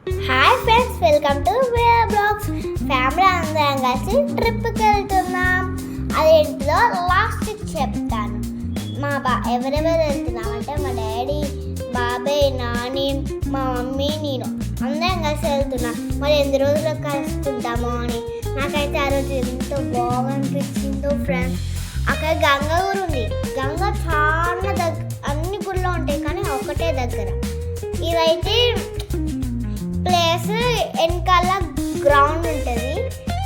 Hi friends, welcome to where blogs. Family అందరం కలిసి ట్రిప్కి వెళ్తున్నాం. అదేంటిదో లాస్ట్ చెప్తాను. ఎవరెవరు వెళ్తున్నామంటే మా డాడీ, బాబాయ్, నాని, మా మమ్మీ, నేను అందరం కలిసి వెళ్తున్నాం. మరి ఎన్ని రోజులకు కలుసుకుంటామో అని. నాకైతే ఆ రోజు ఎంతో బాగా అనిపించిందో ఫ్రెండ్స్. అక్కడ గంగ కూడా ఉంది. గంగ చాలా అన్ని గుళ్ళో ఉంటాయి కానీ ఒకటే దగ్గర. ఇదైతే ప్లేస్ వెనకాల గ్రౌండ్ ఉంటుంది.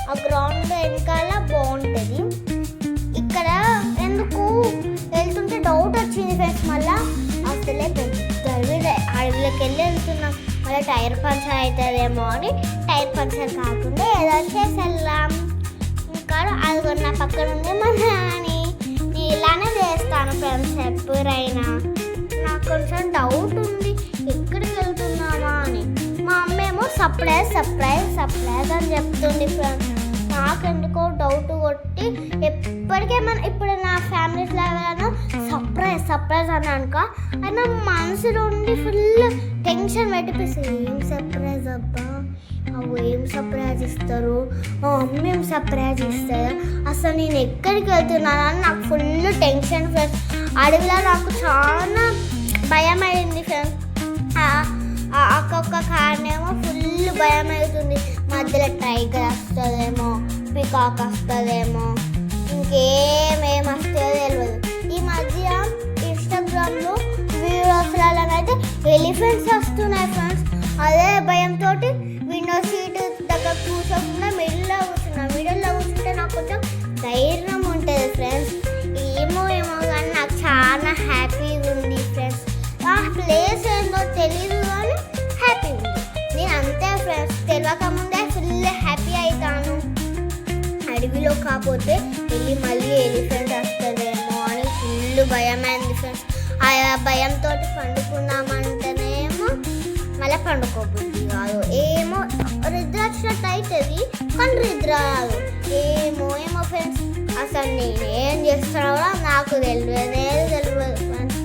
ఆ గ్రౌండ్ వెనకాల బాగుంటుంది. ఇక్కడ ఎందుకు వెళ్తుంటే డౌట్ వచ్చింది ఫ్రెండ్స్. మళ్ళీ అసలే పెద్ద అడవిలోకి వెళ్ళి వెళ్తున్నాం. మళ్ళీ టైర్ పంచర్ అవుతుందేమో అని టైర్ పంచర్ కాకుండా ఏదో చేసి వెళ్ళాం. ఇంకా అది నా పక్కన ఉంది మా నాని. నేను ఇలానే చేస్తాను ఫ్రెండ్స్ ఎప్పుడైనా. నాకు కొంచెం డౌట్ ఉంది ఎక్కడికి వెళ్తున్నామా అని. మా అమ్మ ఏమో సర్ప్రైజ్ అని చెప్తుంది ఫ్రెండ్స్. నాకెందుకో డౌట్ కొట్టి ఎప్పటికేమన్నా ఇప్పుడు నా ఫ్యామిలీస్లో ఎవరైనా సర్ప్రైజ్ అని అనుకో, అది నా మనసులో ఉండి ఫుల్ టెన్షన్ పెట్టిపిస్తుంది. ఏం సర్ప్రైజ్ అబ్బా, ఏం సర్ప్రైజ్ ఇస్తారు, మా అమ్మ ఏం సర్ప్రైజ్ ఇస్తారు, అసలు నేను ఎక్కడికి వెళ్తున్నానని నాకు ఫుల్ టెన్షన్ ఫ్రెండ్స్. అడవిలో నాకు చాలా భయం అయింది ఫ్రెండ్స్. ఒక్కొక్క కారణేమో ఫుల్ భయం అవుతుంది. మధ్యలో టైగర్ వస్తుందేమో, పికాక్ వస్తుందేమో, ఇంకేమేమి వస్తుందో తెలియదు. ఈ మధ్య ఇన్స్టాగ్రామ్లో వీడియోస్లలో అయితే ఎలిఫెంట్స్ వస్తున్నాయి ఫ్రెండ్స్. అదే భయంతో విండో సీట్ దగ్గర కూర్చోకుండా మిడిల్లో కూర్చుంటే నాకు కొంచెం ధైర్యం ఉంటుంది ఫ్రెండ్స్. ఏమో కానీ నాకు చాలా హ్యాపీగా ఉంది ఫ్రెండ్స్. ఆ ప్లేస్ ఏందో తెలీదు కానీ హ్యాపీ ఉంది. నేను అంతే ఫ్రెండ్స్, తెలియకముందే ఫుల్ హ్యాపీ అవుతాను. అడవిలో కాకపోతే వెళ్ళి మళ్ళీ ఎలిఫెంట్ వస్తుందేమో అని ఫుల్ భయమైంది ఫ్రెండ్స్. ఆ భయంతో పండుకున్నామంటేనేమో మళ్ళీ పండుకోబుద్ది కాదు. ఏమో నిద్ర వచ్చినట్టు అవుతుంది కానీ నిద్ర రాదు. ఏమో ఫ్రెండ్స్, అసలు నేనేం చేస్తానో నాకు తెలియదు ఫ్రెండ్స్.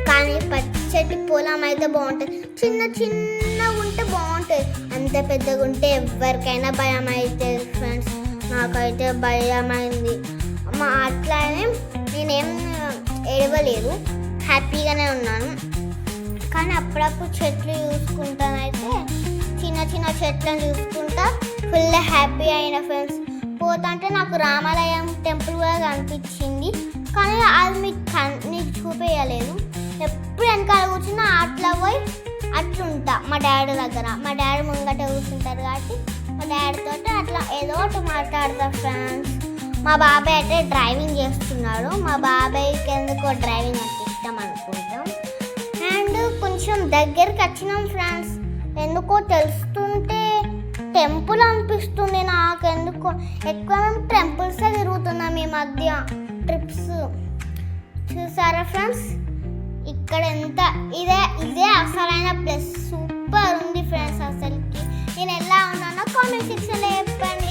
కానీ పచ్చటి పొలం అయితే బాగుంటుంది. చిన్న ఉంటే బాగుంటుంది. అంత పెద్దగా ఉంటే ఎవరికైనా భయం అవుతుంది ఫ్రెండ్స్. నాకైతే భయం అయింది. అట్లానే నేనేం ఏడవలేదు, హ్యాపీగానే ఉన్నాను. కానీ అప్పుడప్పుడు చెట్లు చూసుకుంటానైతే చిన్న చెట్లను చూసుకుంటా ఫుల్ హ్యాపీ అయిన ఫ్రెండ్స్. పోతుంటే నాకు రామాలయం టెంపుల్ కూడా కనిపించింది కానీ అది మీకు చూపించలేదు. ఎప్పుడు వెనకాల కూర్చున్నా అట్లా పోయి అట్లుంటా మా డాడీ దగ్గర. మా డాడీ ముంగట కూర్చుంటారు కాబట్టి మా డాడీతో అట్లా ఏదో ఒకటి మాట్లాడతా ఫ్రెండ్స్. మా బాబాయ్ అయితే డ్రైవింగ్ చేస్తున్నాడు. మా బాబాయ్కి ఎందుకో డ్రైవింగ్ అంటే ఇష్టం అనుకుంటాం. అండ్ కొంచెం దగ్గరికి వచ్చినాం ఫ్రెండ్స్. ఎందుకో తెలుస్తుంటే టెంపుల్ అనిపిస్తుంది నాకు. ఎందుకో ఎక్కువ మేము టెంపుల్సే తిరుగుతున్నాం ఈ మధ్య. ట్రిప్స్ చూసారా ఫ్రెండ్స్, ఇక్కడ ఎంత ఇదే అసలైన ప్లేస్. సూపర్ ఉంది ఫ్రెండ్స్. అసలుకి నేను ఎలా ఉన్నానో కామెంట్ సెక్షన్లో చెప్పండి.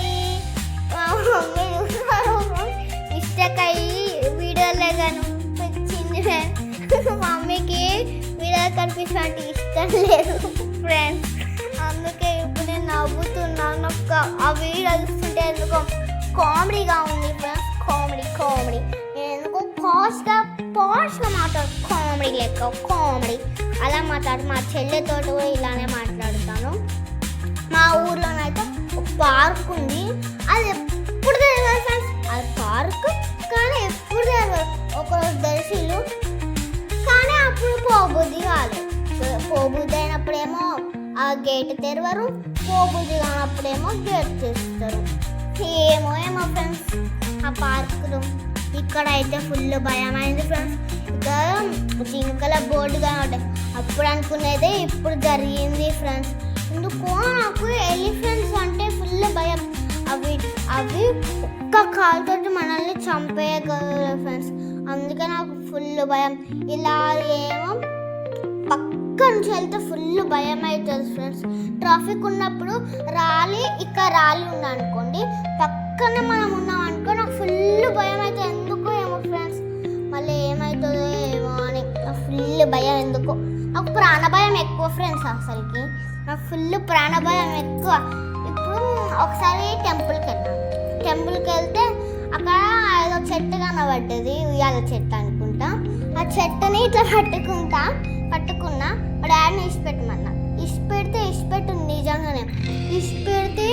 మిస్టేక్ అయ్యి వీడియోలో కనిపించింది ఫ్రెండ్స్. మా మమ్మీకి వీడియో కనిపించడానికి ఇష్టం లేదు ఫ్రెండ్స్. అందుకే ఇప్పుడు నేను నవ్వుతున్నాను. ఆ వీడియో చూస్తుంటే ఎందుకో కామెడీగా ఉంది ఫ్రెండ్స్. కామెడీ నేను ఎందుకో పాష్గా మాట్లాడు, కామెడీ అలా మాట్లాడు. మా చెల్లెతో కూడా ఇలానే మాట్లాడుతాను. మా ఊర్లోనైతే ఒక పార్క్ ఉంది. అది ఎప్పుడు తెలియదు ఫ్రెండ్స్. అది పార్క్ కానీ ఎప్పుడు తెలియదు. ఒకరోజు దర్శిలు కానీ అప్పుడు పోబుద్ది కాలేదు. పోబుద్ది అయినప్పుడేమో ఆ గేట్ తెరవరు, పోబుద్ది కానప్పుడేమో గేట్ తెస్తారు. ఏమో ఫ్రెండ్స్ ఆ పార్కులు. ఇక్కడ అయితే ఫుల్ భయం అయింది ఫ్రెండ్స్. ఇక్కడ జింకల బోర్డుగా ఉంటాయి. అప్పుడు అనుకునేదే ఇప్పుడు జరిగింది ఫ్రెండ్స్. ఎందుకో నాకు ఎలిఫెంట్స్ అంటే ఫుల్ భయం. అవి ఒక్క కాలుతో మనల్ని చంపేయగలరు ఫ్రెండ్స్. అందుకే నాకు ఫుల్ భయం. ఇలా ఏమో పక్క నుంచి వెళ్తే ఫుల్ భయం అవుతుంది ఫ్రెండ్స్. ట్రాఫిక్ ఉన్నప్పుడు రాలి ఉందనుకోండి, పక్కన మనం ఉన్నాం అనుకో నాకు ఫుల్ భయం అవుతుంది. ఎందుకో ఏమో ఫ్రెండ్స్, మళ్ళీ ఏమవుతుందో ఏమో అని ఫుల్ భయం. ఎందుకో నాకు ప్రాణ భయం ఎక్కువ ఫ్రెండ్స్. అసలుకి నాకు ఫుల్ ప్రాణభయం ఎక్కువ. ఇప్పుడు ఒకసారి టెంపుల్కి వెళ్తే అక్కడ ఏదో చెట్టు కనబడ్డది, ఉయ్యాల చెట్టు అనుకుంటా. ఆ చెట్టుని ఇట్లా పట్టుకున్నా మా డాడీని ఇష్టపెట్టు నిజంగానే ఇష్టపెడితే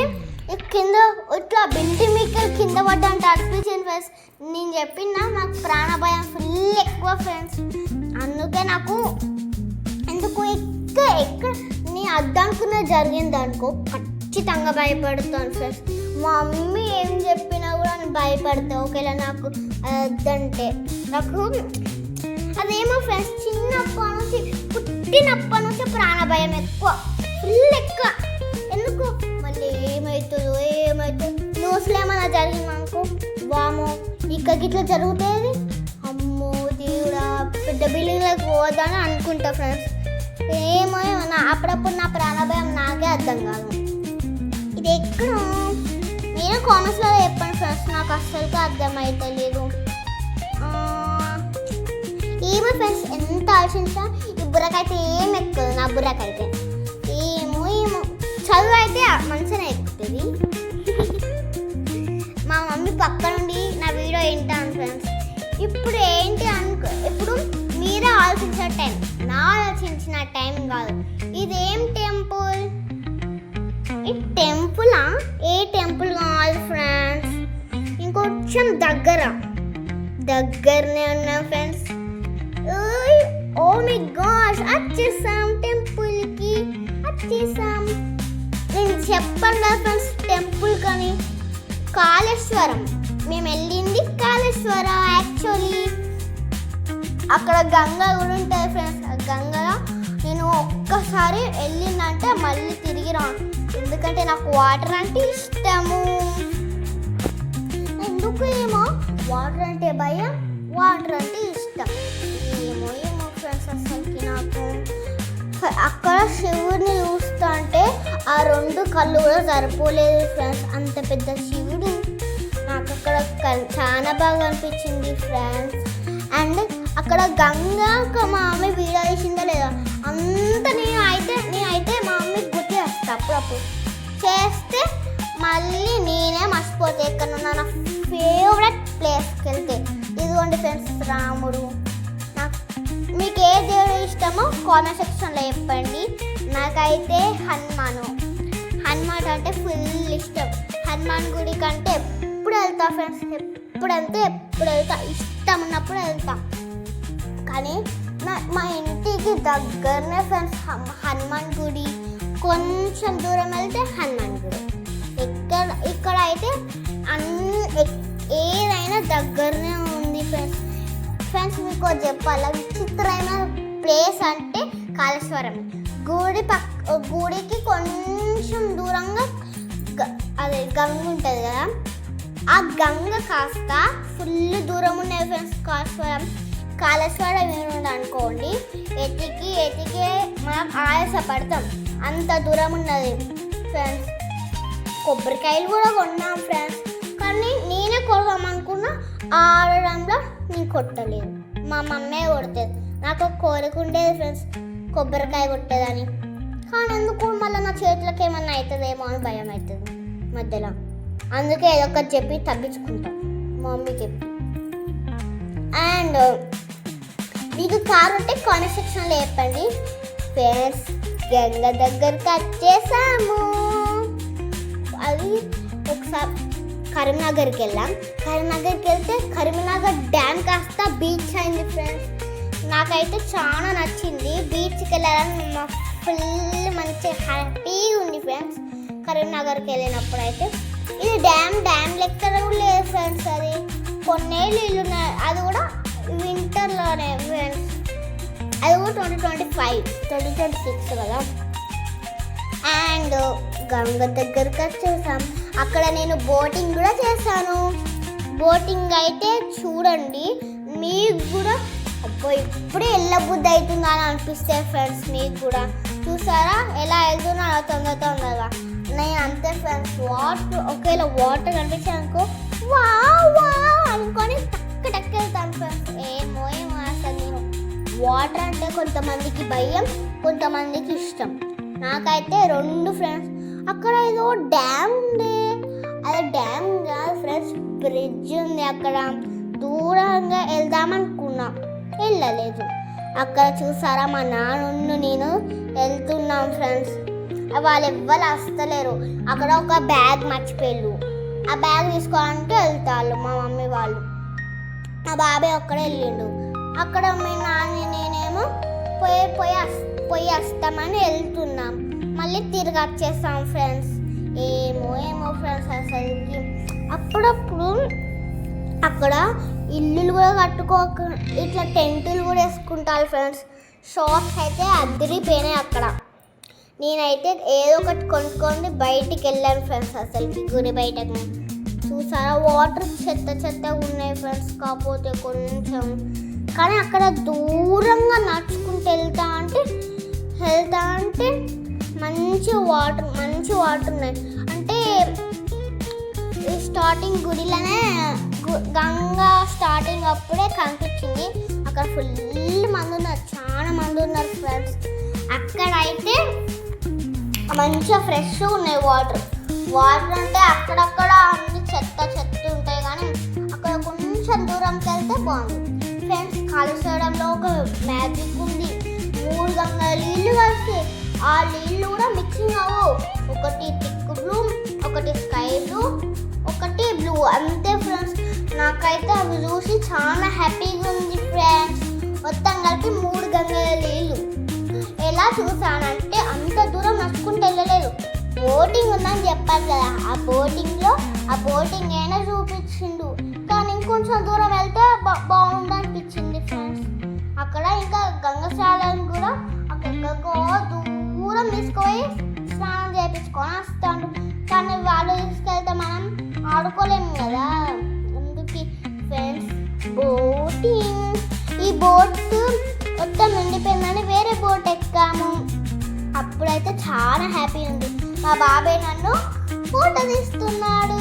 కింద ఇట్లా బిల్టి మీకు కింద పడ్డంటే అనిపించింది ఫ్రెండ్స్. నేను చెప్పినా నాకు ప్రాణభయం ఫుల్ ఎక్కువ ఫ్రెండ్స్. అందుకే నాకు ఎందుకు ఎక్కడ నీ అద్దనుకున్న జరిగింది అనుకో ఖచ్చితంగా భయపడుతాను ఫ్రెండ్స్. మా మమ్మీ ఏం చెప్పినా కూడా నేను భయపడతా. ఒకవేళ నాకు అదంటే నాకు అదేమో ఫ్రెండ్స్ పుట్టినప్పటి నుంచి ప్రాణభయం ఎక్కువ, ఫుల్ ఎక్కువ. ఎందుకు మళ్ళీ ఏమవుతుందో న్యూస్లో ఏమైనా జరిగింది అనుకో, వామో ఇక్కడికి ఇట్లా జరుగుతుంది, అమ్మో దేవుడా పెద్ద బిల్డింగ్లకు పోదని అనుకుంటా ఫ్రెండ్స్. ఏమో అప్పుడప్పుడు నా ప్రాణభయం నాకే అర్థం కాదు. ఇది ఎక్కడ నేను కామెంట్స్లో చెప్పండి ఫ్రెండ్స్, నాకు అస్సలుగా అర్థమవుతలేదు. ఏమో ఫ్రెండ్స్ ఎంత ఆలోచించా ఈ బుర్రకైతే ఏం ఎక్కుతుంది, నా బుర్రకైతే ఏమో చదువు అయితే మంచిగానే ఎక్కుతుంది. మా మమ్మీ పక్క నుండి నా వీడియో వింటాను ఫ్రెండ్స్. ఇప్పుడు ఏంటి ఇప్పుడు మీరే ఆలోచించిన టైం, నా ఆలోచించిన టైం కాదు. ఇదేం టెంపుల్? ఈ టెంపులా? ఏ టెంపుల్ కావాలి ఫ్రెండ్స్? ఇంకొంచెం దగ్గరనే ఉన్నాం ఫ్రెండ్స్. ఓ మై గాష్, వచ్చేసాం టెంపుల్కి, వచ్చేసాం. నేను చెప్పాను కదా ఫ్రెండ్స్ టెంపుల్ కానీ కాళేశ్వరం. మేము వెళ్ళింది కాళేశ్వరం. యాక్చువల్లీ అక్కడ గంగ కూడా ఉంటుంది ఫ్రెండ్స్. ఆ గంగలో నేను ఒక్కసారి వెళ్ళిందంటే మళ్ళీ తిరిగి రాను, ఎందుకంటే నాకు వాటర్ అంటే ఇష్టము. ఎందుకు ఏమో వాటర్ అంటే భయం, వాటర్ అంటే ఇష్టం. ఏమో ఫ్రెండ్స్ అసలుకి నాకు అక్కడ శివుడిని చూస్తా అంటే ఆ 2 కళ్ళు కూడా సరిపోలేదు ఫ్రెండ్స్. అంత పెద్ద శివుడు నాకు అక్కడ చాలా బాగా అనిపించింది ఫ్రెండ్స్. అండ్ అక్కడ గంగా మా మమ్మీ వీడియో వేసిందా లేదా అంత నేనైతే మా మమ్మీ గుర్తు చేస్తా అప్పుడప్పుడు చేస్తే మళ్ళీ నేనే మర్చిపోతే ఎక్కడున్నా నా ఫేవరెట్ ప్లేస్కి వెళ్తే. ఇదిగోండి ఫ్రెండ్స్ రాముడు. మీకు ఏ దేవుడు ఇష్టమో కామెంట్ సెక్షన్లో చెప్పండి. నాకైతే హనుమాన్ అంటే ఫుల్ ఇష్టం. హనుమాన్ గుడి కంటే ఎప్పుడు వెళ్తా ఫ్రెండ్స్, ఎప్పుడు వెళ్తా, ఇష్టం ఉన్నప్పుడు వెళ్తా. కానీ మా ఇంటికి దగ్గరనే ఫ్రెండ్స్ హనుమాన్ గుడి. కొంచెం దూరం వెళ్తే హనుమాన్ గుడి. ఇక్కడ అయితే ఏదైనా దగ్గరనే ఉంది ఫ్రెండ్స్. మీకు చెప్పాలా విచిత్రమైన ప్లేస్ అంటే కాళేశ్వరం. గుడికి కొంచెం దూరంగా అదే గంగ ఉంటుంది కదా, ఆ గంగ కాస్త ఫుల్ దూరం ఉన్నాయి ఫ్రెండ్స్. కాళేశ్వరం ఏముంది అనుకోండి, ఎతికి మనం ఆయాసపడతాం, అంత దూరం ఉన్నది ఫ్రెండ్స్. కొబ్బరికాయలు కూడా కొన్నాం ఫ్రెండ్స్, కానీ నేనే కొడదామనుకున్నా ఆడడంలో నేను కొట్టలేదు, మా మమ్మే కొడుతుంది. నాకు ఒక కోరిక ఉండేది ఫ్రెండ్స్ కొబ్బరికాయ కొట్టేదని, కానీ ఎందుకు మళ్ళీ నా చేతులకు ఏమన్నా అవుతుందేమో అని భయం అవుతుంది మధ్యలో. అందుకే ఏదో ఒకటి చెప్పి తగ్గించుకుంటాం మా మమ్మీ చెప్పి. అండ్ మీకు కారు ఉంటే కామెంట్ సెక్షన్లో చెప్పండి ఫ్రెండ్స్. గంగ దగ్గరికి వచ్చేసాము. అది ఒకసారి కరీంనగర్కి వెళ్ళాం. కరీంనగర్కి వెళ్తే కరీంనగర్ డ్యామ్ కాస్త బీచ్ అయింది ఫ్రెండ్స్. నాకైతే చాలా నచ్చింది. బీచ్కి వెళ్ళాలని మా ఫుల్ మంచి హ్యాపీగా ఉంది ఫ్రెండ్స్. కరీంనగర్కి వెళ్ళినప్పుడు అయితే ఇది డ్యామ్ లెక్క కూడా లేదు ఫ్రెండ్స్. అది కొన్నేళ్ళు ఇల్లు ఉన్నాయి, అది కూడా వింటర్లోనే ఫ్రెండ్స్. అది కూడా 2026 కదా. అండ్ గంగ దగ్గరికి వచ్చేసాం. అక్కడ నేను బోటింగ్ కూడా చేశాను. బోటింగ్ అయితే చూడండి, మీకు కూడా అబ్బో ఇప్పుడే వెళ్ళబుద్ధి అవుతుందా అని అనిపిస్తే ఫ్రెండ్స్. మీకు కూడా చూసారా ఎలా వెళ్తున్నారో తొందరగా. నేను అంతే ఫ్రెండ్స్. ఒకవేళ వాటర్ కనిపించాను అనుకో వా అనుకొని టక్ వెళ్తాను ఫ్రెండ్స్. ఏమో అసలు నేను వాటర్ అంటే కొంతమందికి భయం, కొంతమందికి ఇష్టం. నాకైతే 2 ఫ్రెండ్స్. అక్కడ ఏదో డ్యామ్ ఉంది, అది డ్యామ్ కాదు ఫ్రెండ్స్, బ్రిడ్జ్ ఉంది. అక్కడ దూరంగా వెళ్దామనుకున్నాం, వెళ్ళలేదు. అక్కడ చూసారా మా నాన్న నేను వెళ్తున్నాం ఫ్రెండ్స్. వాళ్ళు ఎవ్వరు వస్తలేరు. అక్కడ ఒక బ్యాగ్ మర్చిపోయారు. ఆ బ్యాగ్ తీసుకోవడానికి వెళ్తారు మా మమ్మీ వాళ్ళు. మా బాబాయ్ ఒక్కడే వెళ్ళిండు. అక్కడ మీ నాన్న నేనేమో పోయి వస్తామని వెళ్తున్నాం. మళ్ళీ తిరిగి వచ్చేస్తాం ఫ్రెండ్స్. ఏమో ఫ్రెండ్స్ అసలుకి అప్పుడప్పుడు అక్కడ ఇల్లులు కూడా కట్టుకోక ఇట్లా టెంటులు కూడా వేసుకుంటారు ఫ్రెండ్స్. షాప్స్ అయితే అదిరిపోయినాయి అక్కడ. నేనైతే ఏదో ఒకటి కొనుక్కొని బయటికి వెళ్ళాను ఫ్రెండ్స్. అసలుకి గుడి బయటకు చూసారా, వాటర్ చెత్తగా ఉన్నాయి ఫ్రెండ్స్. కాకపోతే కొంచెం కానీ అక్కడ దూరంగా నడుచుకుంటూ వెళ్తా అంటే మంచి వాటర్ ఉన్నాయి. అంటే స్టార్టింగ్ గుడిలోనే గంగా స్టార్టింగ్ అప్పుడే కనిపించింది. అక్కడ ఫుల్ మంది ఉన్నారు, చాలా మంది ఉన్నారు ఫ్రెండ్స్. అక్కడైతే మంచిగా ఫ్రెష్ ఉన్నాయి వాటర్ అంటే అక్కడక్కడ అన్ని చెత్త ఉంటాయి. కానీ అక్కడ కొంచెం దూరంకి వెళ్తే బాగుంది ఫ్రెండ్స్. కాళేశ్వరంలో ఒక మ్యాజిక్ ఉంది. 3 గంగల నీళ్ళు కలిసి ఆ నీళ్ళు కూడా మిక్సింగ్ అవ్వవు. ఒకటి థిక్ బ్లూ, ఒకటి స్కై బ్లూ, ఒకటి బ్లూ, అంతే ఫ్రెండ్స్. నాకైతే అవి చూసి చాలా హ్యాపీగా ఉంది ఫ్రెండ్స్. మొత్తం కలిపి 3 గంగల నీళ్ళు. ఎలా చూసానంటే అంత దూరం నడుచుకుంటూ వెళ్ళలేదు. బోటింగ్ ఉందని చెప్పారు కదా, ఆ బోటింగ్ అయినా చూపించిండు. కానీ ఇంకొంచెం దూరం వెళ్తే బాగుంది అనిపించింది ఫ్రెండ్స్. అక్కడ ఇంకా గంగశాలను కూడా అక్కడికో దూరం తీసుకుపోయి స్నానం చేయించుకొని వస్తాడు. కానీ వాళ్ళు తీసుకెళ్తే మనం ఆడుకోలేము కదా, అందుకే ఫ్రెండ్స్ బోటింగ్. ఈ బోట్ మొత్తం నిండిపోయిందని వేరే బోట్ ఎక్కాము. అప్పుడైతే చాలా హ్యాపీ ఉంది. మా బాబాయ్ నన్ను ఫోటో తీస్తున్నాడు.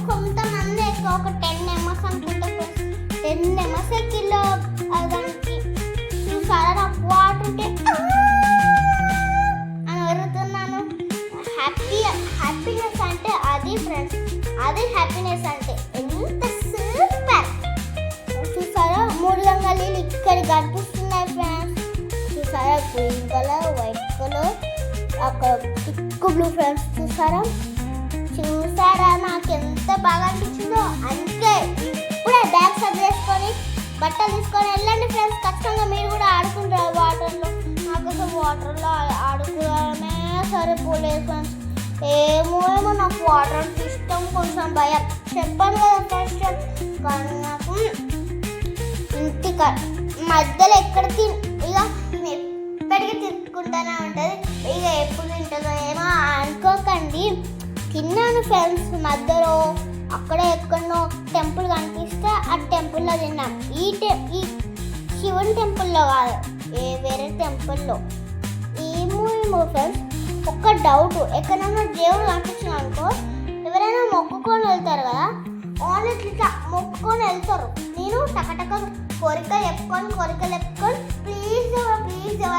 కొంతమంది ఒక 10 మెంబర్స్ అనుకుంటా ఫ్రెండ్స్. 10 మెంబర్స్ ఎక్కిలో దానికి చూసారా, నాకు వాటర్ ఉంటే అని అడుగుతున్నాను. హ్యాపీనెస్ అంటే అది ఫ్రెండ్స్, అది హ్యాపీనెస్ అంటే ఎంత సూపర్. చూసారా 3 గంగల నీళ్ళు ఇక్కడ కనిపిస్తున్నాయి ఫ్రెండ్స్. చూసారా గ్రీన్ కలర్, వైట్ కలర్, అక్కడ థిక్ బ్లూ ఫ్రెండ్స్. చూసారా నాకు ఎంత బాగా అనిపించిందో. అందుకే ఇప్పుడే బ్యాగ్ సర్దేసుకొని బట్టలు తీసుకొని వెళ్ళండి ఫ్రెండ్స్. ఖచ్చితంగా మీరు కూడా ఆడుకుంటారు వాటర్లో. నాకు అసలు వాటర్లో ఆడుకోవడమే సరిపోలేదు ఫ్రెండ్స్. ఏమో నాకు వాటర్ అంటే ఇష్టం, కొంచెం భయం. చెప్పాను కదా ఫ్రెండ్స్. కానీ నాకు ఇంటికి మధ్యలో ఎక్కడ ఇక ఎప్పటికీ తిరుక్కుంటూనే ఉంటుంది. ఇక ఎప్పుడు తింటుందో ఏమో అనుకోకండి. తిన్నాను ఫ్రెండ్స్. మధ్యలో అక్కడ ఎక్కడో టెంపుల్ కనిపిస్తే ఆ టెంపుల్లో తిన్నాం. ఈ శివుని టెంపుల్లో కాదు, వేరే టెంపుల్లో. ఏమో ఫ్రెండ్స్, ఒక్క డౌట్. ఎక్కడైనా దేవుడు కనిపించిన అనుకో, ఎవరైనా మొక్కుకొని వెళ్తారు కదా, ఓన్లీ ఇట్లా మొక్కుకొని వెళ్తారు. నేను టకటక కోరికలు చెప్పుకొని ప్లీజ్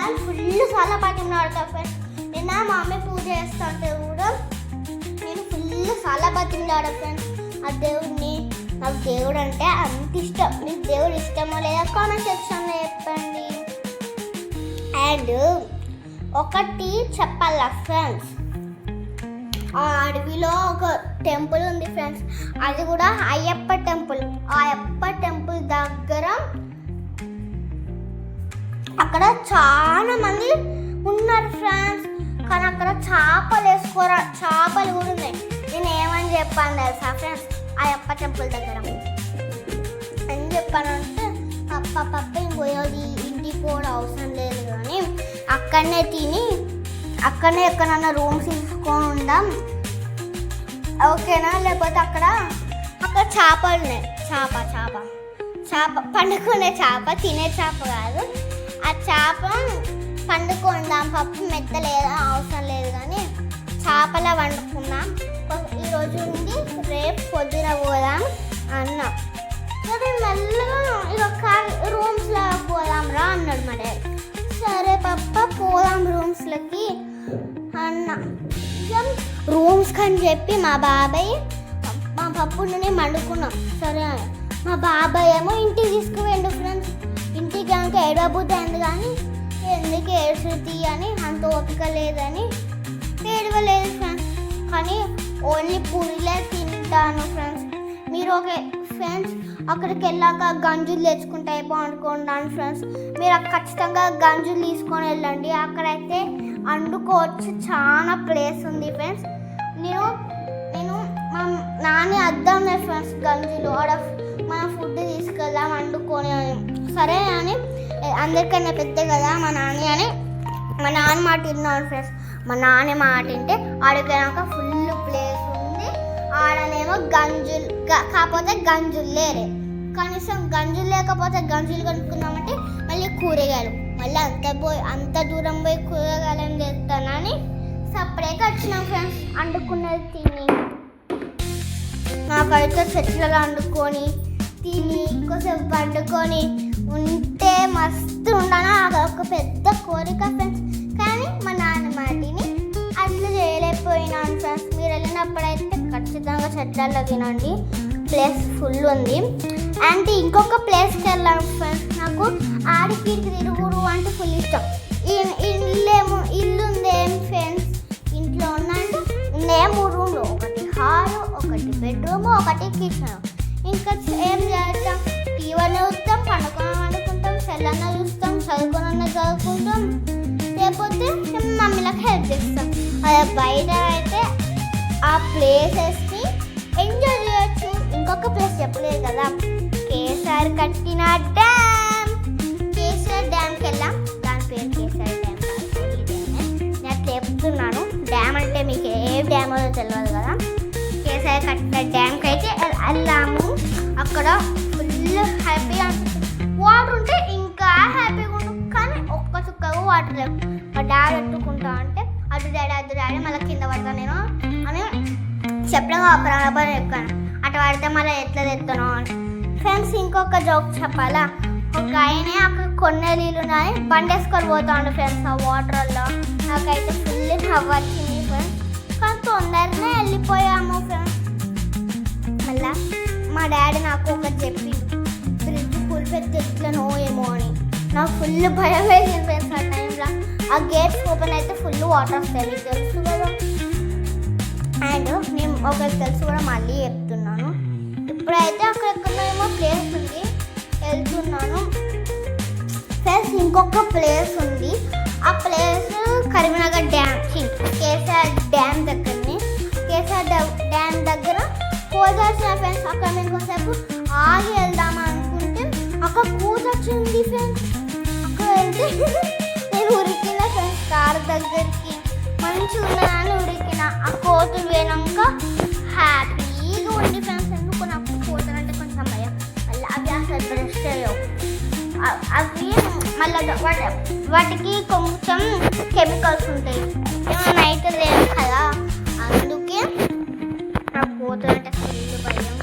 అని ఫుల్ చాలా పాటిని ఆడతాను ఫ్రెండ్స్. నిన్న మా అమ్మ పూజ చేస్తుంటే కూడా నేను ఫుల్ చాలా బతిలాడా ఫ్రెండ్స్ ఆ దేవుడిని. నాకు దేవుడు అంటే అంత ఇష్టం. మీకు దేవుడు ఇష్టమో లేదా కామెంట్ సెక్షన్లో చెప్పండి. అండ్ ఒకటి చెప్పాలా ఫ్రెండ్స్, ఆ అడవిలో ఒక టెంపుల్ ఉంది ఫ్రెండ్స్. అది కూడా అయ్యప్ప టెంపుల్. ఆ అయ్యప్ప టెంపుల్ దగ్గర అక్కడ చాలా మంది ఉన్నారు ఫ్రెండ్స్. కానీ అక్కడ చేపలు కూడా ఉన్నాయి. నేను ఏమని చెప్పాను తెలుసా ఫ్రెండ్స్, ఆ అయ్యప్ప టెంపుల్ దగ్గర ఏం చెప్పానంటే, పప్ప పోయేది ఇంటికి కూడా అవసరం లేదు, కానీ అక్కడనే తిని అక్కడనే ఎక్కడన్నా రూమ్స్ తీసుకొని ఉందాం, ఓకేనా? లేకపోతే అక్కడ చేపలు ఉన్నాయి. చేప పండుకునే చేప, తినే చేప కాదు. ఆ చేప పండుకుందాం, పప్పు మెత్తలేదు అవసరం లేదు, కానీ చేపలా వండుకుందాం. ఈరోజు ఉండి రేపు పొద్దున పోదాం అన్నాం. సరే మెల్లగా ఇక రూమ్స్లో పోదాం రా అన్నాడు మా డాడీ. సరే పప్ప పోదాం రూమ్స్లకి అన్న. రూమ్స్కి అని చెప్పి మా బాబాయ్ మా పప్పుని మండుకున్నాం. సరే మా బాబాయ్ ఏమో ఇంటికి తీసుకువెండు ఫ్రెండ్స్. ఇంటికి కనుక ఏడవబుద్ధి అయింది కానీ ఎందుకు ఏడుస్తుంది అని అంత ఓపిక లేదని ఏడవలేదు ఫ్రెండ్స్. కానీ ఓన్లీ పూరీలే తింటాను ఫ్రెండ్స్. మీరు ఓకే ఫ్రెండ్స్ అక్కడికి వెళ్ళాక గంజులు తెచ్చుకుంటే అనుకున్నాను ఫ్రెండ్స్. మీరు ఖచ్చితంగా గంజులు తీసుకొని వెళ్ళండి. అక్కడైతే వండుకోవచ్చు, చాలా ప్లేస్ ఉంది ఫ్రెండ్స్. నేను మా నాన్న అద్దాం లేదు ఫ్రెండ్స్ గంజులు ఆడ మన ఫుడ్ తీసుకెళ్దాం వండుకొని అని. సరే అని అందరికన్నా పెద్ద కదా మా నాన్న మాట విన్నాను ఫ్రెండ్స్. మా నాన్న మాట వింటే ఆడిపోయాక ఫుల్ ప్లేస్ ఉంది. ఆడనేమో గంజులు కాకపోతే గంజులు లేరే. కనీసం గంజులు లేకపోతే గంజులు కొనుక్కుందామంటే మళ్ళీ కూరగాయలు మళ్ళీ అంత దూరం పోయి కూరగాయలు తెస్తానని సపరేట్గా వచ్చినాం ఫ్రెండ్స్. వండుకున్నది తిని నాకైతే చెట్లుగా వండుకొని తిని కొంచెం వండుకొని ఉంటే మస్తు ఉండాలని ఒక పెద్ద కోరిక ఫ్రెండ్స్. కానీ మా నాన్న మాటిని అట్లా చేయలేకపోయినాను ఫ్రెండ్స్. మీరు వెళ్ళినప్పుడైతే ఖచ్చితంగా చెట్లలో తినండి, ప్లేస్ ఫుల్ ఉంది. అండ్ ఇంకొక ప్లేస్కి వెళ్ళాను ఫ్రెండ్స్. నాకు ఆడికి తిరుగుడు అంటే ఫుల్ ఇష్టం. ఇల్లు ఉందేం ఫ్రెండ్స్, ఇంట్లో ఉన్నట్టు ఉందే 3 రూమ్లు, ఒకటి హాల్, ఒకటి బెడ్రూమ్, ఒకటి కిచెన్. ఇంకా ఏం చేస్తాం, టీవీ చూస్తాం, వండుకుంటాం, సెల్లన్న చూస్తాం, చదువుకుంటాం, లేకపోతే మమ్మీలకు హెల్ప్ చేస్తాం. అదే బయట అయితే ఆ ప్లేసెస్ని ఎంజాయ్ చేయొచ్చు. ఇంకొక ప్లేస్ చెప్పలేదు కదా, కేసీఆర్ కట్టిన డ్యామ్. కేసీఆర్ డ్యామ్కి వెళ్ళాం. దాని పేరు కేసీఆర్ డ్యామ్ నేను అట్లా చెప్తున్నాను. డ్యామ్ అంటే మీకు ఏ డ్యామ్ అదో తెలియదు కదా. కేసీఆర్ కట్టిన డ్యామ్కి అయితే వెళ్ళాము. అక్కడ ఫుల్ హ్యాపీగా వాటర్ ఉంటే ఇంకా హ్యాపీగా ఉంటాం. కానీ ఒక్క చుక్కగా వాటర్ లేవు. మా డాడీ ఎత్తుకుంటా అంటే అటు డాడీ మళ్ళీ కింద పడతా నేను అని చెప్పడం ప్రాణపరం ఎక్కాను. అటు పడితే మళ్ళీ ఎట్లా తెస్తాను అని ఫ్రెండ్స్. ఇంకొక జోక్ చెప్పాలా, ఒక ఆయన అక్కడ కొన్ని నీళ్ళు ఉన్నాయి, బండేసుకొని పోతాడు ఫ్రెండ్స్ ఆ వాటర్లో. నాకైతే ఫుల్ నవ్వు వచ్చింది ఫ్రెండ్స్. కానీ తొందరనే వెళ్ళిపోయాము ఫ్రెండ్స్. మళ్ళా మా డాడీ నాకు ఒకటి చెప్పి ఫ్రిడ్జ్ కూలిపెట్టి ఎట్లనో ఏమో అని నాకు ఫుల్ భయం వేసింది ఫ్రెండ్స్. ఆ టైంలో ఆ గేట్స్ ఓపెన్ అయితే ఫుల్ వాటర్ వస్తాయి, మీకు తెలుసు కదా. అండ్ నేను ఒకరికి తెలుసు కూడా మళ్ళీ చెప్తున్నాను. ఇప్పుడైతే అక్కడెక్కడేమో ప్లేస్ ఉంది, వెళ్తున్నాను ఫ్రెండ్స్. ఇంకొక ప్లేస్ ఉంది, ఆ place Karimnagar dam, KCR dam దగ్గరని. కేసీఆర్ డ్యామ్ దగ్గర కోదొచ్చిన ఫ్రెండ్స్. అక్కడ మేము కొంచెంసేపు ఆగి వెళ్దామా అనుకుంటే అక్కడ కూతొచ్చింది ఫ్రెండ్స్. అక్కడ వెళ్తే నేను ఉరికిన ఫ్రెండ్స్ కారు దగ్గరికి, మంచిగా ఉన్నదాన్ని ఉరికిన. ఆ కోతులు పోయినాక హ్యాపీగా ఉంది ఫ్రెండ్స్. ఎందుకు నాకు కోతులు అంటే కొంచెం భయం. మళ్ళీ అవి అసలు బ్రష్ చేయవు. అవి మళ్ళీ వాటికి కొంచెం కెమికల్స్ ఉంటాయి, ఏమైనా అయితే లేదు కదా. అందుకే నాకు కోతులు అంటే ఫుల్ భయం.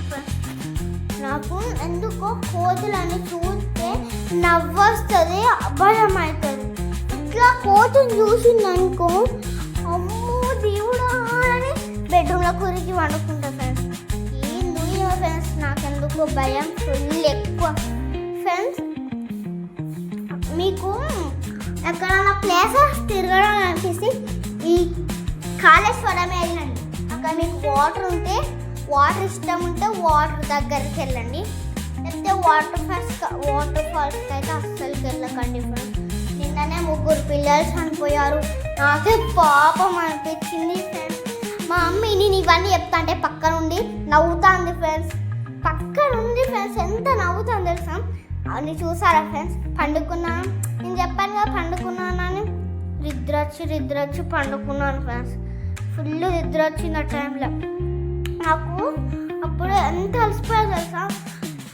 నాకు ఎందుకో కోతులని చూస్తే నవ్వొస్తుంది, భయం అవుతుంది. ఇట్లా కోతుని చూసిందనుకో అమ్మో దేవుడా అని బెడ్రూమ్లో కూరికి వండుకుంటా ఫ్రెండ్స్. ఏంది ఫ్రెండ్స్, నాకెందుకో భయం ఫుల్ ఎక్కువ ఫ్రెండ్స్. మీకు ఎక్కడైనా ప్లేసెస్ తిరగడం అనిపిస్తే ఈ కాళేశ్వరమే వెళ్ళండి. అక్కడ మీకు వాటర్ ఉంటే, వాటర్ ఇష్టం ఉంటే వాటర్ దగ్గరికి వెళ్ళండి. లేకపోతే వాటర్ ఫాల్స్కి అయితే అస్సలుకి వెళ్ళకండి ఫ్రెండ్స్. నిన్ననే 3 పిల్లలు చనిపోయారు. నాకే పాపం అనిపించింది ఫ్రెండ్స్. మా అమ్మ నేను ఇవన్నీ చెప్తా అంటే పక్క నుండి నవ్వుతుంది ఫ్రెండ్స్. పక్క నుండి ఫ్రెండ్స్ ఎంత నవ్వుతుంది తెలుసా. అని చూసారా ఫ్రెండ్స్, పండుకున్నాను. నేను చెప్పాను కదా పండుకున్నానని. నిద్రొచ్చి పండుకున్నాను ఫ్రెండ్స్. ఫుల్ నిద్ర వచ్చింది ఆ టైంలో నాకు. అప్పుడు ఎంత అలసిపోయాను తెలుసా.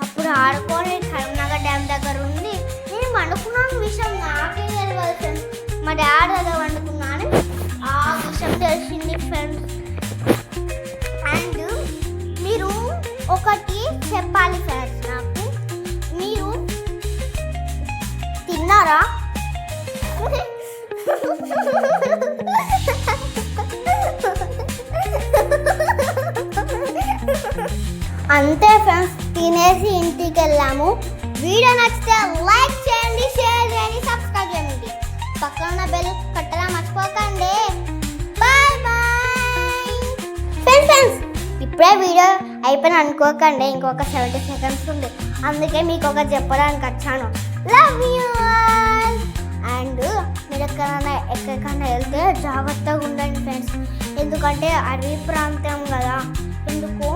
అప్పుడు ఆడుకొని కరీంనగర్ డ్యామ్ దగ్గర ఉంది. నేను వండుకున్నాను విషయం నాకే తెలియదు ఫ్రెండ్స్. మా డాడీ దగ్గర వండుకున్నాను, ఆ విషయం తెలిసింది ఫ్రెండ్స్. అండ్ మీరు ఒకటి చెప్పాలి ఫ్రెండ్స్ నాకు. మీరు తిన్నారా? అంతే ఫ్రెండ్స్, తినేసి ఇంటికి వెళ్ళాము. వీడియో నచ్చితే లైక్ చేయండి, షేర్ చేయండి, సబ్స్క్రైబ్ చేయండి. పక్కన ఉన్న బెల్ కట్టడం మర్చిపోకండి. Bye bye friends. ఇప్పుడే వీడియో అయిపోయిన అనుకోకండి, ఇంకొక 70 సెకండ్స్ ఉంది. అందుకే మీకు ఒక చెప్పడానికి వచ్చాను. Love you all. అండ్ మీరు ఎక్కడికైనా వెళ్తే జాగ్రత్తగా ఉండండి ఫ్రెండ్స్, ఎందుకంటే అడవి ప్రాంతం కదా. ఎందుకు